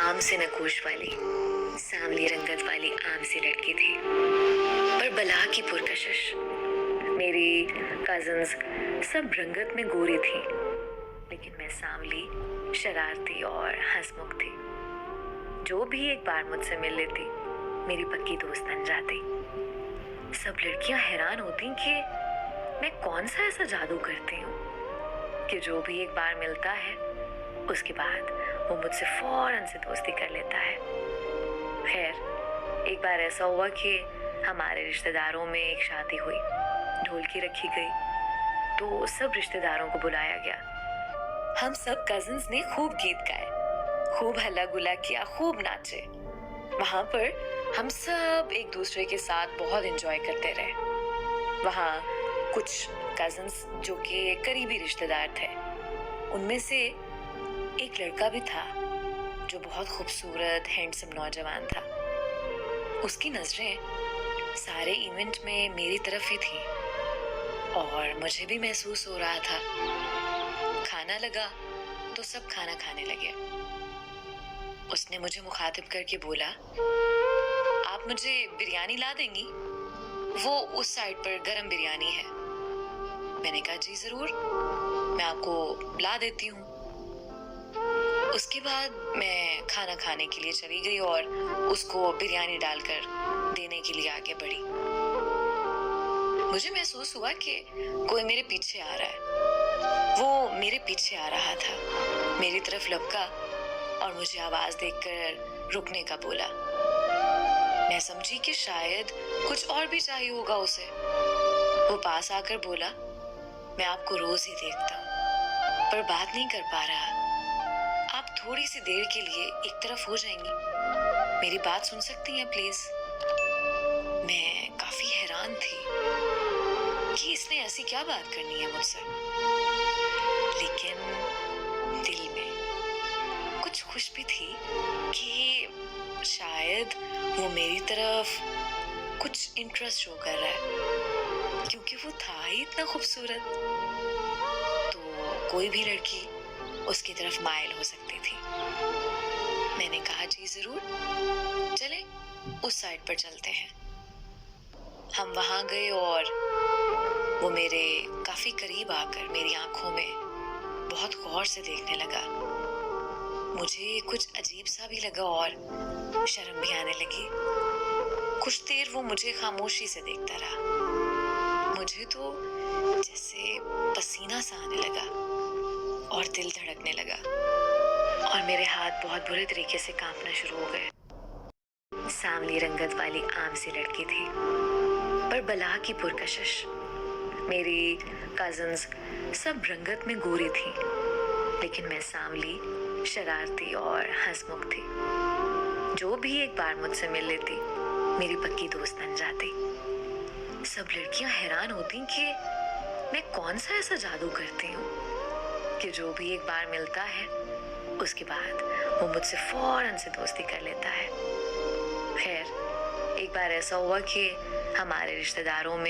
आम से नकोश वाली सांवली रंगत वाली आम सी लड़की थी, पर बला की पुरकशिश। मेरी कजन्स सब रंगत में गोरी थी, लेकिन मैं सांवली, शरारती और हंसमुख थी। जो भी एक बार मुझसे मिल लेती मेरी पक्की दोस्त बन जाती। सब लड़कियां हैरान होती कि मैं कौन सा ऐसा जादू करती हूँ कि जो भी एक बार मिलता है उसके बाद वो मुझसे फौरन से दोस्ती कर लेता है। खैर, एक बार ऐसा हुआ कि हमारे रिश्तेदारों में एक शादी हुई, ढोलकी रखी गई, तो सब रिश्तेदारों को बुलाया गया। हम सब कजिन्स ने खूब गीत गाए, खूब हल्ला गुल्ला किया, खूब नाचे। वहां पर हम सब एक दूसरे के साथ बहुत एंजॉय करते रहे। वहां कुछ कजिन्स जो कि करीबी रिश्तेदार थे, उनमें से एक लड़का भी था जो बहुत खूबसूरत हैंडसम नौजवान था। उसकी नजरें सारे इवेंट में मेरी तरफ ही थी और मुझे भी महसूस हो रहा था। खाना लगा तो सब खाना खाने लगे। उसने मुझे मुखातिब करके बोला, आप मुझे बिरयानी ला देंगी? वो उस साइड पर गरम बिरयानी है। मैंने कहा, जी जरूर, मैं आपको ला देती हूँ। उसके बाद मैं खाना खाने के लिए चली गई और उसको बिरयानी डालकर देने के लिए आगे बढ़ी। मुझे महसूस हुआ कि कोई मेरे पीछे आ रहा है। वो मेरे पीछे आ रहा था, मेरी तरफ लपका और मुझे आवाज देकर रुकने का बोला। मैं समझी कि शायद कुछ और भी चाहिए होगा उसे। वो पास आकर बोला, मैं आपको रोज ही देखता हूँ, पर बात नहीं कर पा रहा। आप थोड़ी सी देर के लिए एक तरफ हो जाएंगी? मेरी बात सुन सकती हैं प्लीज? मैं काफी हैरान थी कि इसने ऐसी क्या बात करनी है मुझसे, लेकिन दिल में कुछ खुश भी थी कि शायद वो मेरी तरफ कुछ इंटरेस्ट शो कर रहा है, क्योंकि वो था ही इतना खूबसूरत। तो कोई भी लड़की उसकी तरफ माइल हो सकती थी। मैंने कहा, जी जरूर, चले उस साइड पर चलते हैं। हम वहां गए और वो मेरे काफी करीब आकर मेरी आंखों में बहुत गौर से देखने लगा। मुझे कुछ अजीब सा भी लगा और शर्म भी आने लगी। कुछ देर वो मुझे खामोशी से देखता रहा। मुझे तो जैसे पसीना सा आने लगा और दिल धड़कने लगा और मेरे हाथ बहुत बुरे तरीके से कांपना शुरू हो गए। सांवली रंगत वाली आम सी लड़की थी, पर बला की पुरकशिश। मेरी कजिन्स सब रंगत में गोरी थी, लेकिन मैं सांवली, शरारती और हंसमुख थी। जो भी एक बार मुझसे मिल लेती मेरी पक्की दोस्त बन जाती। सब लड़कियां हैरान होती कि मैं कौन सा ऐसा जादू करती हूँ कि जो भी एक बार मिलता है उसके बाद वो मुझसे फौरन से दोस्ती कर लेता है। खैर, एक बार ऐसा हुआ कि हमारे रिश्तेदारों में